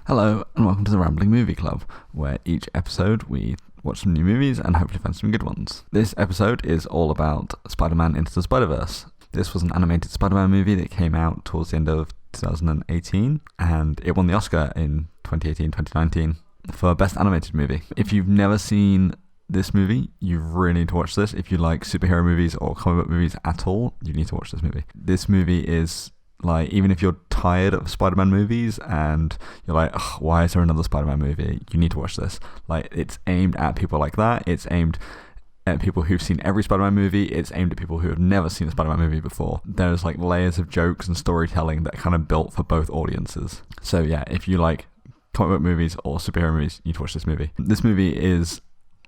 Hello, and welcome to the Rambling Movie Club, where each episode we watch some new movies and hopefully find some good ones. This episode is all about Spider-Man Into the Spider-Verse. This was an animated Spider-Man movie that came out towards the end of 2018, and it won the Oscar in 2018-2019 for Best Animated Movie. If you've never seen this movie, you really need to watch this. If you like superhero movies or comic book movies at all, you need to watch this movie. This movie is like, even if you're tired of Spider-Man movies and you're like, ugh, why is there another Spider-Man movie? You need to watch this. Like, it's aimed at people like that. It's aimed at people who've seen every Spider-Man movie. It's aimed at people who have never seen a Spider-Man movie before. There's like layers of jokes and storytelling that are kind of built for both audiences. So yeah, if you like comic book movies or superhero movies, you need to watch this movie. This movie is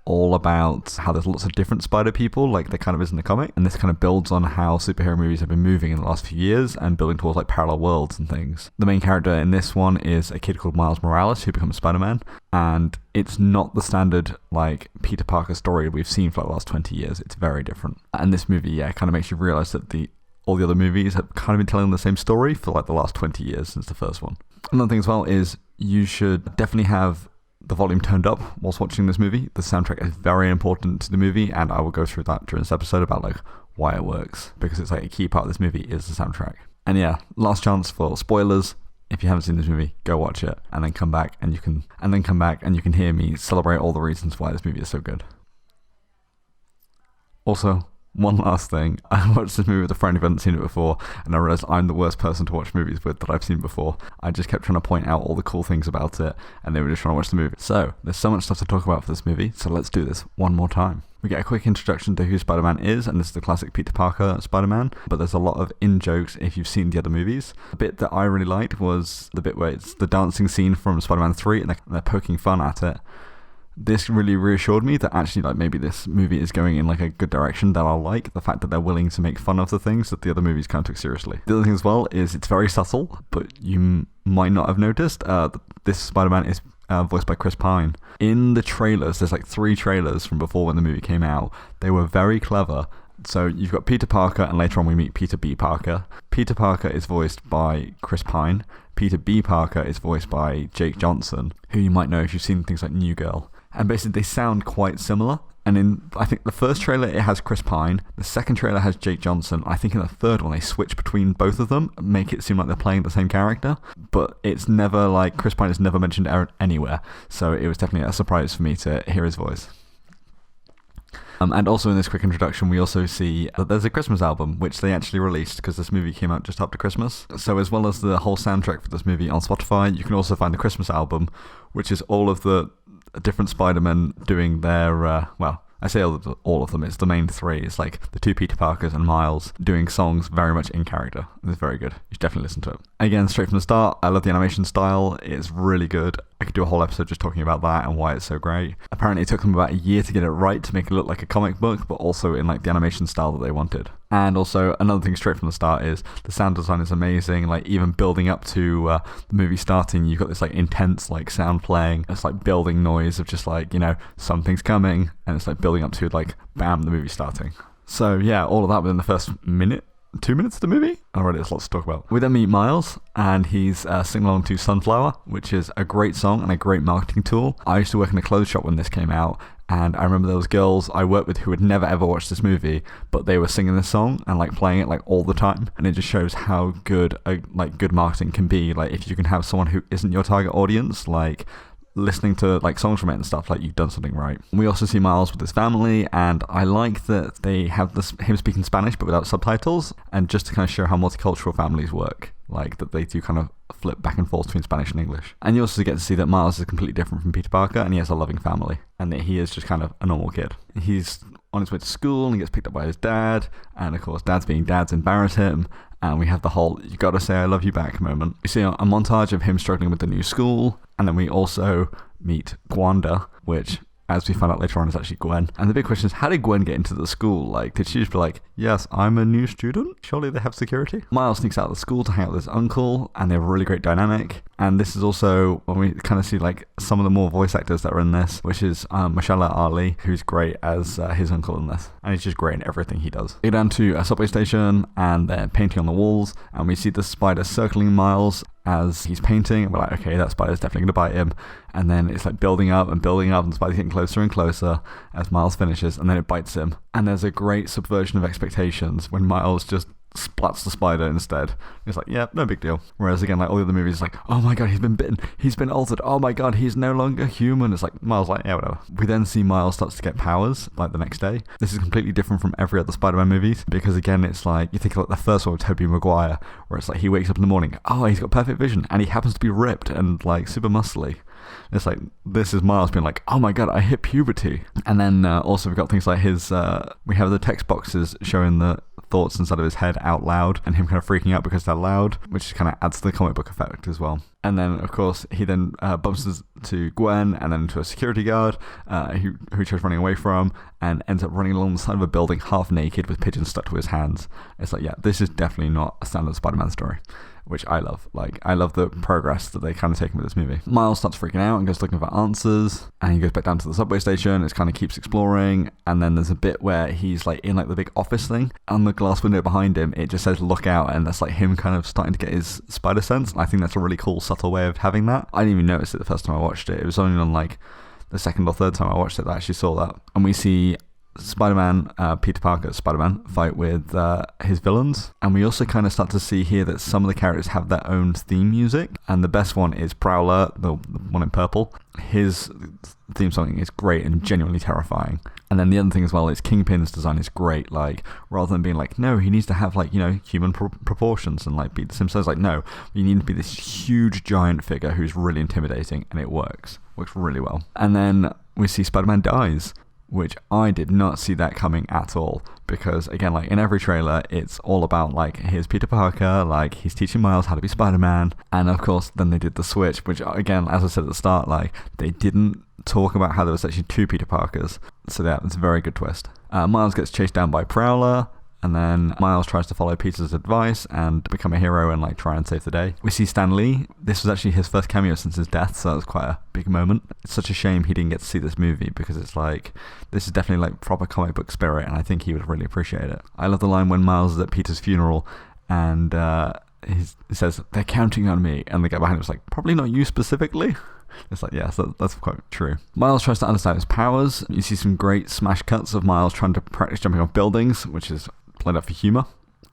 all about how there's lots of different spider people, like there kind of is in the comic, and this kind of builds on how superhero movies have been moving in the last few years and building towards like parallel worlds and things. The main character in this one is a kid called Miles Morales who becomes Spider-Man, and it's not the standard like Peter Parker story we've seen for like the last 20 years. It's very different, and this movie kind of makes you realize that all the other movies have kind of been telling the same story for like the last 20 years since the first one. Another thing as well is you should definitely have the volume turned up whilst watching this movie. The soundtrack is very important to the movie, and I will go through that during this episode about like why it works, because it's like a key part of this movie is the soundtrack. And yeah, last chance for spoilers. If you haven't seen this movie, go watch it and then come back and you can hear me celebrate all the reasons why this movie is so good. Also, one last thing, I watched this movie with a friend who hadn't seen it before, and I realised I'm the worst person to watch movies with that I've seen before. I just kept trying to point out all the cool things about it, and they were just trying to watch the movie. So, there's so much stuff to talk about for this movie, so let's do this one more time. We get a quick introduction to who Spider-Man is, and this is the classic Peter Parker Spider-Man, but there's a lot of in-jokes if you've seen the other movies. The bit that I really liked was the bit where it's the dancing scene from Spider-Man 3, and they're poking fun at it. This really reassured me that actually like maybe this movie is going in like a good direction that I like, the fact that they're willing to make fun of the things that the other movies kind of took seriously. The other thing as well is it's very subtle, but you might not have noticed this Spider-Man is voiced by Chris Pine. In the trailers, there's like 3 trailers from before when the movie came out. They were very clever. So you've got Peter Parker, and later on we meet Peter B. Parker. Peter Parker is voiced by Chris Pine. Peter B. Parker is voiced by Jake Johnson, who you might know if you've seen things like New Girl. And basically they sound quite similar. And in, I think the first trailer it has Chris Pine, the second trailer has Jake Johnson. I think in the third one they switch between both of them, make it seem like they're playing the same character. But it's never like, Chris Pine is never mentioned anywhere. So it was definitely a surprise for me to hear his voice. And also in this quick introduction, we also see that there's a Christmas album, which they actually released because this movie came out just after Christmas. So as well as the whole soundtrack for this movie on Spotify, you can also find the Christmas album, which is all of the different Spider-Men doing their, I say all of them, it's the main 3. It's like the 2 Peter Parkers and Miles doing songs very much in character. It's very good. You should definitely listen to it. Again, straight from the start, I love the animation style. It's really good. I could do a whole episode just talking about that and why it's so great. Apparently it took them about a year to get it right to make it look like a comic book, but also in like the animation style that they wanted. And also another thing straight from the start is the sound design is amazing. Like even building up to the movie starting, you've got this like intense like sound playing. It's like building noise of just like, you know, something's coming, and it's like building up to like bam, the movie starting. So yeah, all of that within the first 2 minutes of the movie. Already there's lots to talk about. We then meet Miles, and he's singing along to Sunflower, which is a great song and a great marketing tool. I used to work in a clothes shop when this came out, and I remember there was girls I worked with who had never ever watched this movie, but they were singing this song and like playing it like all the time. And it just shows how good good marketing can be. Like if you can have someone who isn't your target audience, like listening to like songs from it and stuff, like you've done something right. We also see Miles with his family, and I like that they have him speaking Spanish but without subtitles, and just to kind of show how multicultural families work, like that they do kind of flip back and forth between Spanish and English. And you also get to see that Miles is completely different from Peter Parker, and he has a loving family, and that he is just kind of a normal kid. He's on his way to school and he gets picked up by his dad, and of course dads being dads embarrass him, and we have the whole "you gotta say I love you back" moment. We see a montage of him struggling with the new school, and then we also meet Gwanda, which, as we find out later on, is actually Gwen. And the big question is, how did Gwen get into the school? Like, did she just be like, yes, I'm a new student? Surely they have security? Miles sneaks out of the school to hang out with his uncle, and they have a really great dynamic. And this is also when we kind of see like some of the more voice actors that are in this, which is Mashallah Ali, who's great as his uncle in this. And he's just great in everything he does. We go down to a subway station, and they're painting on the walls, and we see the spider circling Miles, as he's painting, and we're like, okay, that spider's definitely going to bite him. And then it's like building up, and the spider's getting closer and closer as Miles finishes, and then it bites him. And there's a great subversion of expectations when Miles just splats the spider instead. It's like, yeah, no big deal. Whereas again, like all the other movies, like, oh my god, he's been bitten, he's been altered, oh my god, he's no longer human. It's like, Miles like, yeah, whatever. We then see Miles starts to get powers, like the next day. This is completely different from every other Spider-Man movies, because again, it's like, you think of like the first one with Tobey Maguire, where it's like, he wakes up in the morning, oh, he's got perfect vision, and he happens to be ripped and like super muscly. It's like, this is Miles being like, oh my god, I hit puberty. And then also we've got things like his, we have the text boxes showing the thoughts inside of his head out loud, and him kind of freaking out because they're loud, which kind of adds to the comic book effect as well. And then, of course, he then bumps into Gwen and then to a security guard who tries running away from, and ends up running along the side of a building half naked with pigeons stuck to his hands. It's like, yeah, this is definitely not a standard Spider-Man story, which I love. Like, I love the progress that they kind of taken with this movie. Miles starts freaking out and goes looking for answers, and he goes back down to the subway station. It kind of keeps exploring, and then there's a bit where he's like in like the big office thing. On the glass window behind him, it just says "look out," and that's like him kind of starting to get his spider sense. And I think that's a really cool, subtle way of having that. I didn't even notice it the first time I watched it. It was only on like the second or third time I watched it that I actually saw that. And we see Spider-Man, Peter Parker, Spider-Man, fight with his villains. And we also kind of start to see here that some of the characters have their own theme music. And the best one is Prowler, the one in purple. His theme song is great and genuinely terrifying. And then the other thing as well is Kingpin's design is great. Like, rather than being like, no, he needs to have like, you know, human proportions and like be the Simpsons. Like, no, you need to be this huge giant figure who's really intimidating, and it works really well. And then we see Spider-Man dies, which I did not see that coming at all, because again, like in every trailer, it's all about like, here's Peter Parker, like he's teaching Miles how to be Spider-Man, and of course then they did the switch, which again, as I said at the start, like they didn't talk about how there was actually two Peter Parkers, so yeah, it's a very good twist. Miles gets chased down by Prowler, and then Miles tries to follow Peter's advice and become a hero and like try and save the day. We see Stan Lee. This was actually his first cameo since his death, so that was quite a big moment. It's such a shame he didn't get to see this movie, because it's like, this is definitely like proper comic book spirit, and I think he would really appreciate it. I love the line when Miles is at Peter's funeral and he says, "They're counting on me," and the guy behind him was like, "Probably not you specifically." It's like, yes, that's quite true. Miles tries to understand his powers. You see some great smash cuts of Miles trying to practice jumping off buildings, which is played up for humour.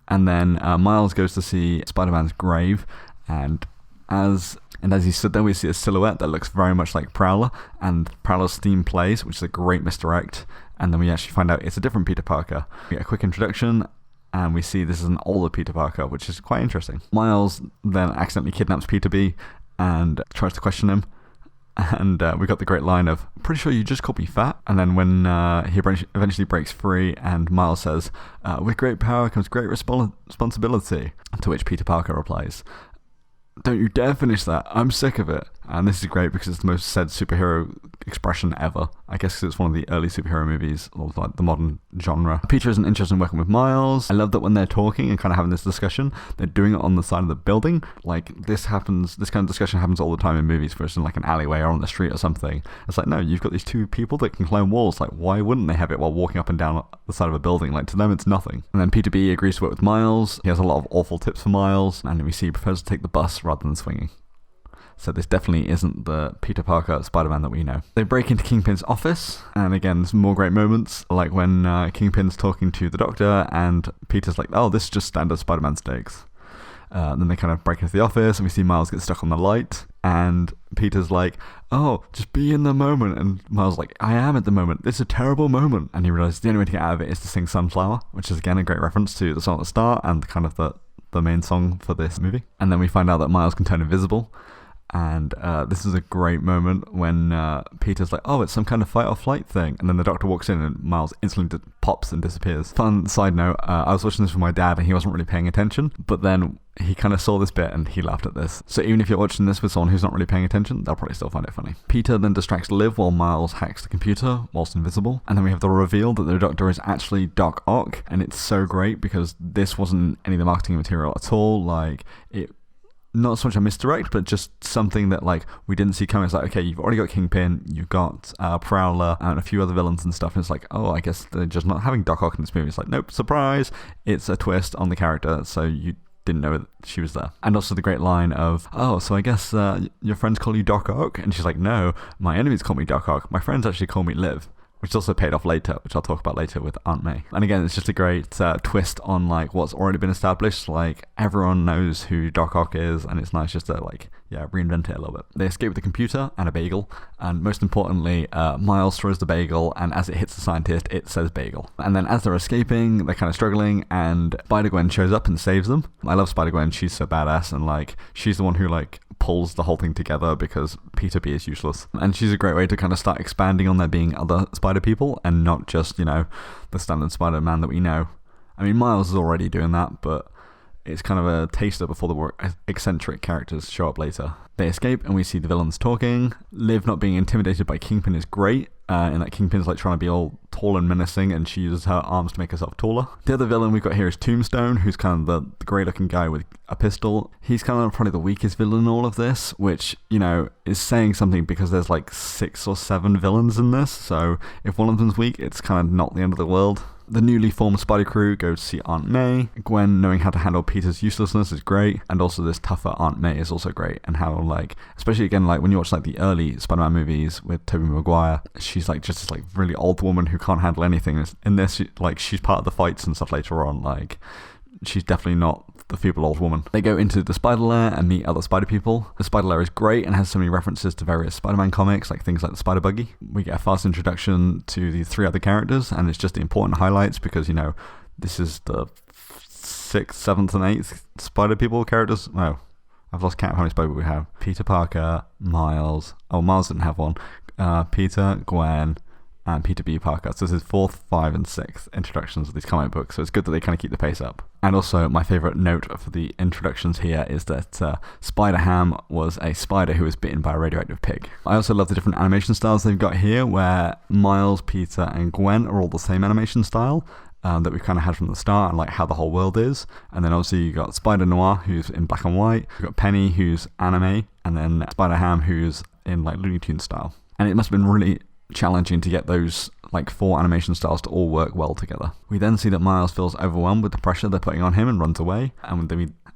And then Miles goes to see Spider-Man's grave, and as he stood there, we see a silhouette that looks very much like Prowler, and Prowler's theme plays, which is a great misdirect, and then we actually find out it's a different Peter Parker. We get a quick introduction, and we see this is an older Peter Parker, which is quite interesting. Miles then accidentally kidnaps Peter B and tries to question him, and we got the great line of, "Pretty sure you just called me fat." And then when he eventually breaks free, and Miles says, "With great power comes great responsibility," to which Peter Parker replies, "Don't you dare finish that, I'm sick of it." And this is great because it's the most said superhero expression ever. I guess because it's one of the early superhero movies, or like the modern genre. Peter isn't interested in working with Miles. I love that when they're talking and kind of having this discussion, they're doing it on the side of the building. Like, this kind of discussion happens all the time in movies, where it's in like an alleyway or on the street or something. It's like, no, you've got these two people that can climb walls. Like, why wouldn't they have it while walking up and down the side of a building? Like, to them, it's nothing. And then Peter B agrees to work with Miles. He has a lot of awful tips for Miles, and we see he prefers to take the bus rather than swinging. So this definitely isn't the Peter Parker Spider-Man that we know. They break into Kingpin's office, and again, there's more great moments, like when Kingpin's talking to the Doctor, and Peter's like, "Oh, this is just standard Spider-Man stakes." Then they kind of break into the office, and we see Miles get stuck on the light, and Peter's like, "Oh, just be in the moment," and Miles is like, "I am at the moment, it's a terrible moment," and he realizes the only way to get out of it is to sing Sunflower, which is again a great reference to the song at the start, and kind of the main song for this movie. And then we find out that Miles can turn invisible. And this is a great moment when Peter's like, "Oh, it's some kind of fight or flight thing," and then the Doctor walks in and Miles instantly pops and disappears. Fun side note, I was watching this with my dad and he wasn't really paying attention, but then he kind of saw this bit and he laughed at this. So even if you're watching this with someone who's not really paying attention, they'll probably still find it funny. Peter then distracts Liv while Miles hacks the computer whilst invisible, and then we have the reveal that the Doctor is actually Doc Ock, and it's so great because this wasn't any of the marketing material at all. Like, it not so much a misdirect, but just something that like we didn't see coming. It's like, okay, you've already got Kingpin, you've got Prowler and a few other villains and stuff, and it's like, oh, I guess they're just not having Doc Ock in this movie. It's like, nope, surprise, it's a twist on the character, so you didn't know that she was there. And also the great line of, oh, so I guess your friends call you Doc Ock? And she's like, no, my enemies call me Doc Ock. My friends actually call me Liv. Which also paid off later, which I'll talk about later with Aunt May. And again, it's just a great twist on like what's already been established. Like everyone knows who Doc Ock is, and it's nice just to like, yeah, reinvent it a little bit. They escape with a computer and a bagel, and most importantly, Miles throws the bagel, and as it hits the scientist, it says bagel. And then as they're escaping, they're kind of struggling, and Spider-Gwen shows up and saves them. I love Spider-Gwen. She's so badass, and like she's the one who like pulls the whole thing together because Peter B is useless. And she's a great way to kind of start expanding on there being other Spider people and not just, you know, the standard Spider-Man that we know. I mean, Miles is already doing that, but it's kind of a taster before the more eccentric characters show up later. They escape and we see the villains talking. Liv not being intimidated by Kingpin is great, in that Kingpin's like trying to be all tall and menacing and she uses her arms to make herself taller. The other villain we've got here is Tombstone, who's kind of the grey looking guy with a pistol. He's kind of probably the weakest villain in all of this, which, you know, is saying something because there's like 6 or 7 villains in this, so if one of them's weak, it's kind of not the end of the world. The newly formed Spider Crew go to see Aunt May. Gwen knowing how to handle Peter's uselessness is great, and also this tougher Aunt May is also great, and how like, especially again like when you watch like the early Spider-Man movies with Tobey Maguire, she's like just this like really old woman who can't handle anything. In this, like she's part of the fights and stuff later on, like she's definitely not the feeble old woman. They go into the Spider Lair and meet other Spider people. The Spider Lair is great and has so many references to various Spider-Man comics, like things like the Spider Buggy. We get a fast introduction to the 3 other characters, and it's just the important highlights because, you know, this is the 6th, 7th, and 8th Spider people characters. No, I've lost count of how many Spider people we have. Peter Parker, Miles. Oh, Miles didn't have one. Peter, Gwen, and Peter B. Parker. So this is 4th, 5th, and 6th introductions of these comic books, so it's good that they kind of keep the pace up. And also, my favourite note for the introductions here is that Spider-Ham was a spider who was bitten by a radioactive pig. I also love the different animation styles they've got here, where Miles, Peter, and Gwen are all the same animation style that we've kind of had from the start, and like how the whole world is. And then obviously you got Spider-Noir, who's in black and white. You've got Penny, who's anime, and then Spider-Ham, who's in like Looney Tunes style. And it must have been really challenging to get those like 4 animation styles to all work well together. We then see that Miles feels overwhelmed with the pressure they're putting on him and runs away, and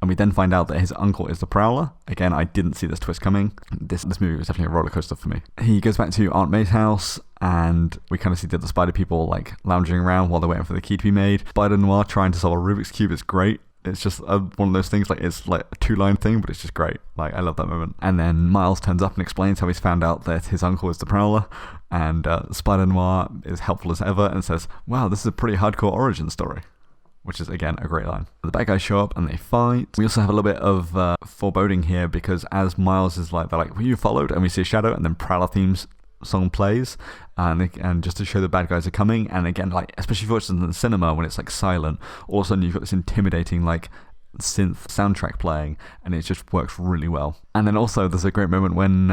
we then find out that his uncle is the Prowler. Again, I didn't see this twist coming. This movie was definitely a roller coaster for me. He goes back to Aunt May's house, and we kind of see the other Spider people like lounging around while they're waiting for the key to be made. Spider-Noir trying to solve a Rubik's Cube is great. It's just one of those things, like it's like a 2-line thing, but it's just great. Like, I love that moment. And then Miles turns up and explains how he's found out that his uncle is the Prowler, and Spider-Noir is helpful as ever and says, wow, this is a pretty hardcore origin story. Which is, again, a great line. The bad guys show up and they fight. We also have a little bit of foreboding here, because as Miles is like, they're like, were you followed? And we see a shadow, and then Prowler themes song plays, and just to show the bad guys are coming. And again, like especially if you watch this in the cinema when it's like silent, all of a sudden you've got this intimidating like synth soundtrack playing, and it just works really well. And then also there's a great moment when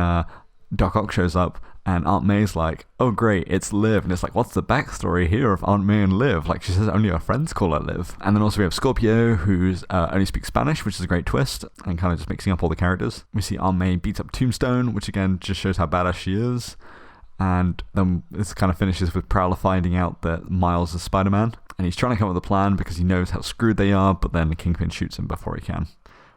Doc Ock shows up, and Aunt May's like, oh great, it's Liv. And it's like, what's the backstory here of Aunt May and Liv? Like, she says only her friends call her Liv. And then also we have Scorpio, who's only speaks Spanish, which is a great twist, and kind of just mixing up all the characters. We see Aunt May beats up Tombstone, which again just shows how badass she is. And then this kind of finishes with Prowler finding out that Miles is Spider-Man, and he's trying to come up with a plan because he knows how screwed they are, but then Kingpin shoots him before he can,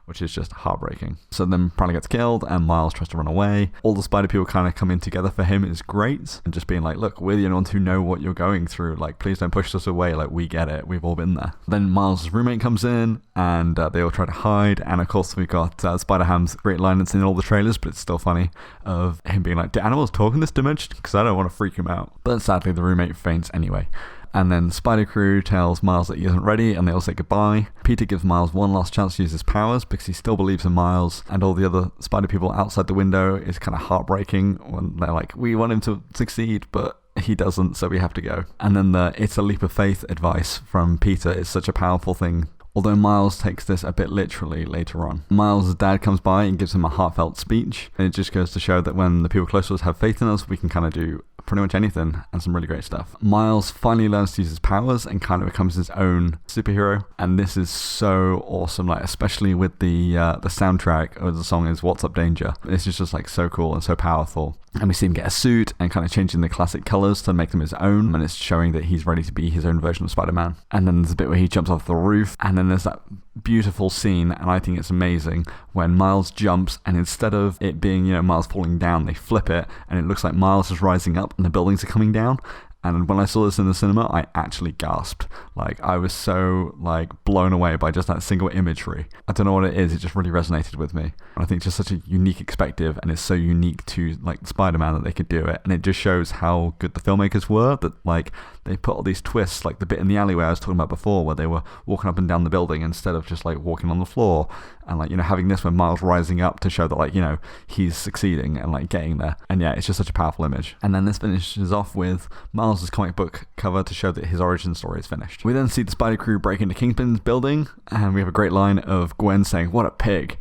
which is just heartbreaking. So then Prowler gets killed, and Miles tries to run away. All the Spider people kind of come in together for him is great, and just being like, look, we're the only ones who know what you're going through, like, please don't push us away, like, we get it, we've all been there. Then Miles' roommate comes in, and they all try to hide, and of course we've got Spider-Ham's great line that's in all the trailers, but it's still funny, of him being like, do animals talk in this dimension? Because I don't want to freak him out. But sadly the roommate faints anyway. And then Spider Crew tells Miles that he isn't ready, and they all say goodbye. Peter gives Miles one last chance to use his powers because he still believes in Miles, and all the other Spider people outside the window is kind of heartbreaking when they're like, we want him to succeed, but he doesn't, so we have to go. And then the it's a leap of faith advice from Peter is such a powerful thing, although Miles takes this a bit literally later on. Miles' dad comes by and gives him a heartfelt speech, and it just goes to show that when the people close to us have faith in us, we can kind of do pretty much anything, and some really great stuff. Miles finally learns to use his powers and kind of becomes his own superhero, and this is so awesome, like especially with the soundtrack of the song is What's Up Danger. This is just like so cool and so powerful. And we see him get a suit and kind of changing the classic colours to make them his own, and it's showing that he's ready to be his own version of Spider-Man. And then there's a bit where he jumps off the roof, and then there's that beautiful scene, and I think it's amazing, when Miles jumps, and instead of it being, Miles falling down, they flip it, and it looks like Miles is rising up and the buildings are coming down. And when I saw this in the cinema, I actually gasped. Like, I was so, blown away by just that single imagery. I don't know what it is, it just really resonated with me. And I think it's just such a unique perspective, and it's so unique to, Spider-Man that they could do it. And it just shows how good the filmmakers were, that, they put all these twists, like the bit in the alleyway I was talking about before, where they were walking up and down the building instead of just, walking on the floor. And, having this when Miles rising up to show that, he's succeeding and, getting there. And, yeah, it's just such a powerful image. And then this finishes off with Miles' comic book cover to show that his origin story is finished. We then see the Spider Crew break into Kingpin's building, and we have a great line of Gwen saying, "What a pig."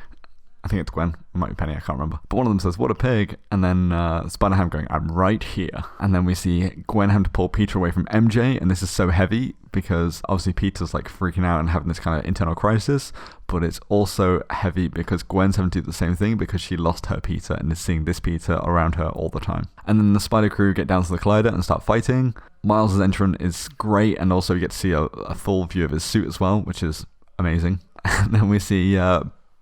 I think it's Gwen. It might be Penny, I can't remember. But one of them says, "What a pig." And then Spider-Ham going, "I'm right here." And then we see Gwen having to pull Peter away from MJ, and this is so heavy because obviously Peter's freaking out and having this kind of internal crisis, but it's also heavy because Gwen's having to do the same thing because she lost her Peter and is seeing this Peter around her all the time. And then the Spider Crew get down to the Collider and start fighting. Miles' entrance is great, and also you get to see a full view of his suit as well, which is amazing. And then we see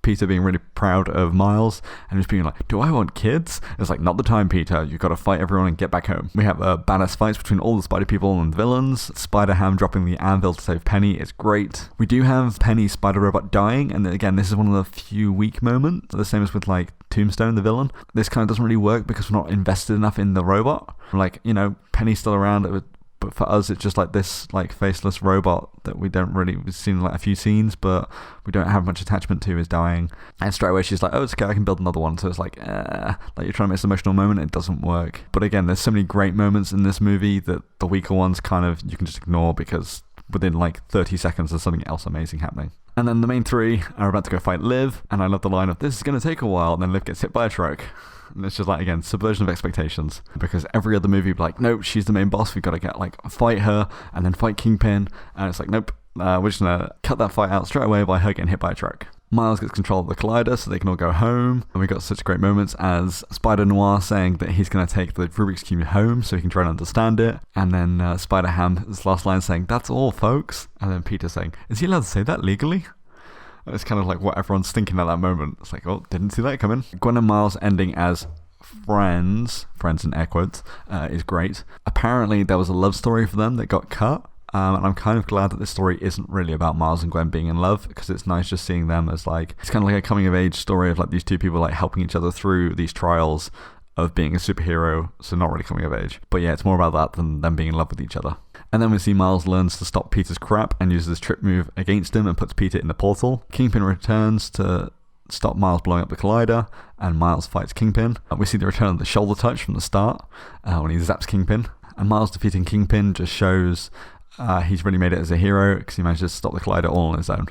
Peter being really proud of Miles and just being like, "Do I want kids?" It's like, "Not the time, Peter. You've got to fight everyone and get back home." We have badass fights between all the Spider people and the villains. Spider-Ham dropping the anvil to save Penny is great. We do have Penny's spider robot dying, and again, this is one of the few weak moments. The same as with Tombstone, the villain. This kind of doesn't really work because we're not invested enough in the robot. Penny's still around, but for us, it's just this faceless robot that we've seen a few scenes, but we don't have much attachment to is dying. And straight away she's like, "Oh, it's okay, I can build another one." So it's you're trying to make this emotional moment, it doesn't work. But again, there's so many great moments in this movie that the weaker ones you can just ignore because within 30 seconds there's something else amazing happening. And then the main three are about to go fight Liv, and I love the line of, "This is going to take a while," and then Liv gets hit by a truck. And it's just again, subversion of expectations. Because every other movie would be "Nope, she's the main boss, we've got to get fight her and then fight Kingpin." And it's "Nope, we're just going to cut that fight out straight away by her getting hit by a truck." Miles gets control of the Collider so they can all go home. And we got such great moments as Spider-Noir saying that he's going to take the Rubik's Cube home so he can try and understand it. And then Spider-Ham's last line saying, "That's all, folks." And then Peter saying, "Is he allowed to say that legally?" It's kind of what everyone's thinking at that moment. It's "Oh, didn't see that coming." Gwen and Miles ending as friends in air quotes, is great. Apparently there was a love story for them that got cut. And I'm kind of glad that this story isn't really about Miles and Gwen being in love, because it's nice just seeing them as it's kind of like a coming of age story of these two people helping each other through these trials of being a superhero, so not really coming of age. But yeah, it's more about that than them being in love with each other. And then we see Miles learns to stop Peter's crap and uses his trip move against him and puts Peter in the portal. Kingpin returns to stop Miles blowing up the Collider, and Miles fights Kingpin. We see the return of the shoulder touch from the start when he zaps Kingpin. And Miles defeating Kingpin just shows he's really made it as a hero because he managed to stop the Collider all on his own.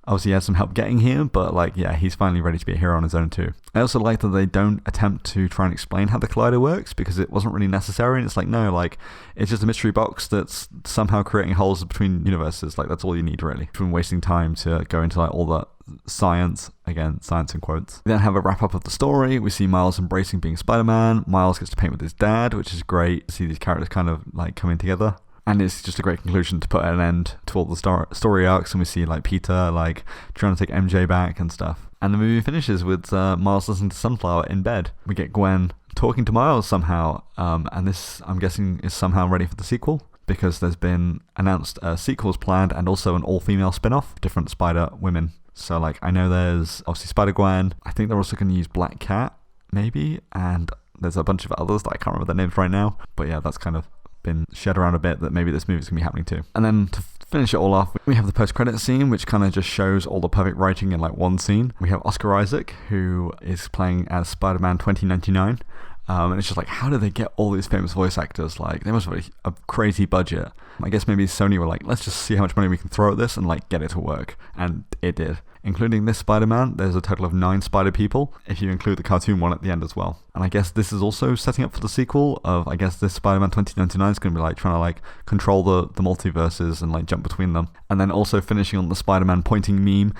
Obviously, he has some help getting here, but he's finally ready to be a hero on his own too. I also like that they don't attempt to try and explain how the Collider works because it wasn't really necessary. And it's no, it's just a mystery box that's somehow creating holes between universes. That's all you need really. From wasting time to go into all the science, again, science in quotes. We then have a wrap up of the story. We see Miles embracing being Spider-Man. Miles gets to paint with his dad, which is great to see these characters kind of coming together. And it's just a great conclusion to put an end to all the story arcs, and we see Peter trying to take MJ back and stuff. And the movie finishes with Miles listening to Sunflower in bed. We get Gwen talking to Miles somehow, and this, I'm guessing, is somehow ready for the sequel, because there's been announced sequels planned and also an all-female spin-off, different Spider women. So I know there's obviously Spider-Gwen. I think they're also going to use Black Cat, maybe, and there's a bunch of others that I can't remember their names right now. But yeah, that's kind of been shared around a bit that maybe this movie's going to be happening too. And then to finish it all off, we have the post-credit scene, which kind of just shows all the perfect writing in one scene. We have Oscar Isaac, who is playing as Spider-Man 2099. And it's just how did they get all these famous voice actors? They must have a crazy budget. I guess maybe Sony were let's just see how much money we can throw at this and get it to work. And it did. Including this Spider-Man, there's a total of 9 Spider people, if you include the cartoon one at the end as well. And I guess this is also setting up for the sequel of, I guess this Spider-Man 2099 is going to be trying to control the multiverses and jump between them. And then also finishing on the Spider-Man pointing meme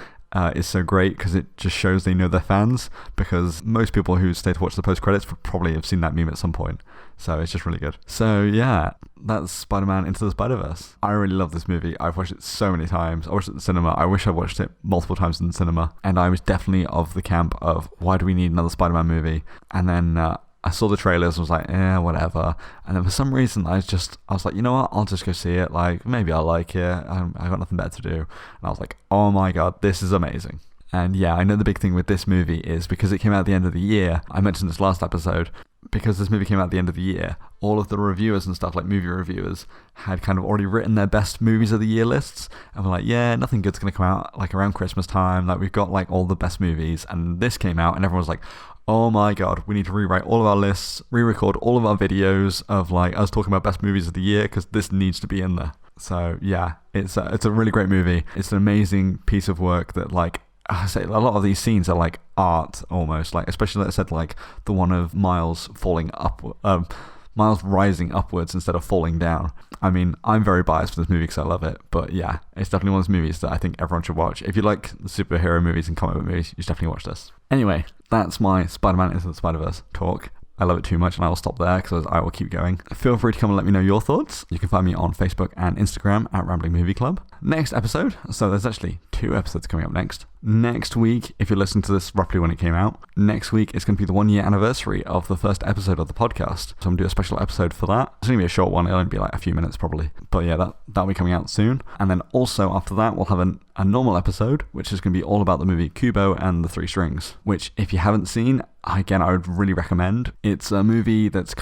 is so great because it just shows they know their fans, because most people who stay to watch the post-credits would probably have seen that meme at some point. So it's just really good. So yeah, that's Spider-Man Into the Spider-Verse. I really love this movie. I've watched it so many times. I watched it in the cinema. I wish I watched it multiple times in the cinema. And I was definitely of the camp of, why do we need another Spider-Man movie? And then I saw the trailers and was like, whatever. And then for some reason, I was like, you know what? I'll just go see it. Like, maybe I'll like it. I got nothing better to do. And I was like, oh my God, this is amazing. And yeah, I know the big thing with this movie is because it came out at the end of the year. I mentioned this last episode. Because this movie came out at the end of the year, all of the reviewers and stuff, like movie reviewers, had kind of already written their best movies of the year lists, and were like, yeah, nothing good's going to come out like around Christmas time, like we've got like all the best movies. And this came out and everyone was like, oh my God, we need to rewrite all of our lists, re-record all of our videos of like us talking about best movies of the year, because this needs to be in there. So yeah, it's a really great movie. It's an amazing piece of work that, like, I say, a lot of these scenes are like art almost, like, especially like I said, like the one of Miles falling up, Miles rising upwards instead of falling down. I mean, I'm very biased for this movie because I love it, but yeah, it's definitely one of those movies that I think everyone should watch. If you like the superhero movies and comic book movies, you should definitely watch this. Anyway, that's my Spider-Man Into the Spider-Verse talk. I love it too much, and I will stop there because I will keep going. Feel free to come and let me know your thoughts. You can find me on Facebook and Instagram at Rambling Movie Club. Next episode, so there's actually 2 episodes coming up next. Next week, if you're listening to this roughly when it came out, next week is going to be the 1-year anniversary of the first episode of the podcast. So I'm going to do a special episode for that. It's going to be a short one. It'll only be like a few minutes probably. But yeah, that'll be coming out soon. And then also after that, we'll have a normal episode, which is going to be all about the movie Kubo and the Three Strings, which if you haven't seen, again, I would really recommend. It's a movie that's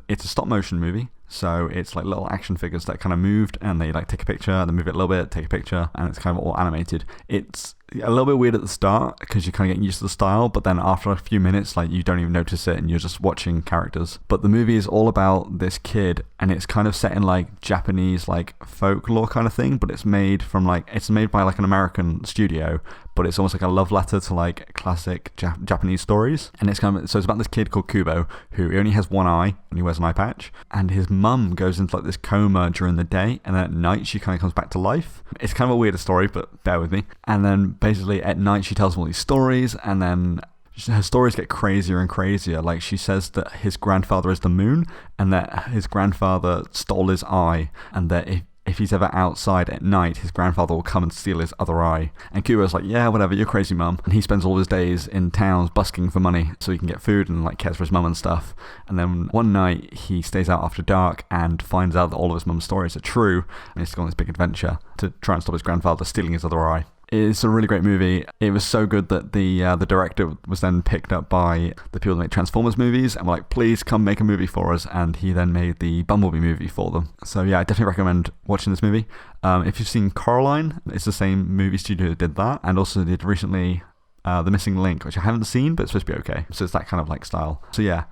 it's a stop motion movie. So it's like little action figures that kind of moved, and they like take a picture, then move it a little bit, take a picture, and it's kind of all animated. It's a little bit weird at the start because you're kind of getting used to the style, but then after a few minutes, like, you don't even notice it and you're just watching characters. But the movie is all about this kid, and it's kind of set in like Japanese like folklore kind of thing, but it's made by like an American studio, but it's almost like a love letter to like classic Japanese stories. And it's it's about this kid called Kubo who only has one eye and he wears an eye patch, and his mum goes into like this coma during the day, and then at night she kind of comes back to life. It's kind of a weirder story, but bear with me. And then basically at night she tells him all these stories, and then her stories get crazier and crazier. Like, she says that his grandfather is the moon, and that his grandfather stole his eye, and that if he's ever outside at night, his grandfather will come and steal his other eye. And Kubo's like, yeah, whatever, you're crazy, mum. And he spends all his days in towns busking for money so he can get food and like cares for his mum and stuff. And then one night he stays out after dark and finds out that all of his mum's stories are true, and he's going on this big adventure to try and stop his grandfather stealing his other eye. It's a really great movie. It was so good that the director was then picked up by the people that make Transformers movies and were like, please come make a movie for us. And he then made the Bumblebee movie for them. So yeah, I definitely recommend watching this movie. If you've seen Coraline, it's the same movie studio that did that, and also did recently The Missing Link, which I haven't seen, but it's supposed to be okay. So it's that kind of like style. So yeah,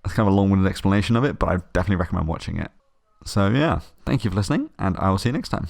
that's kind of a long-winded explanation of it, but I definitely recommend watching it. So yeah, thank you for listening, and I will see you next time.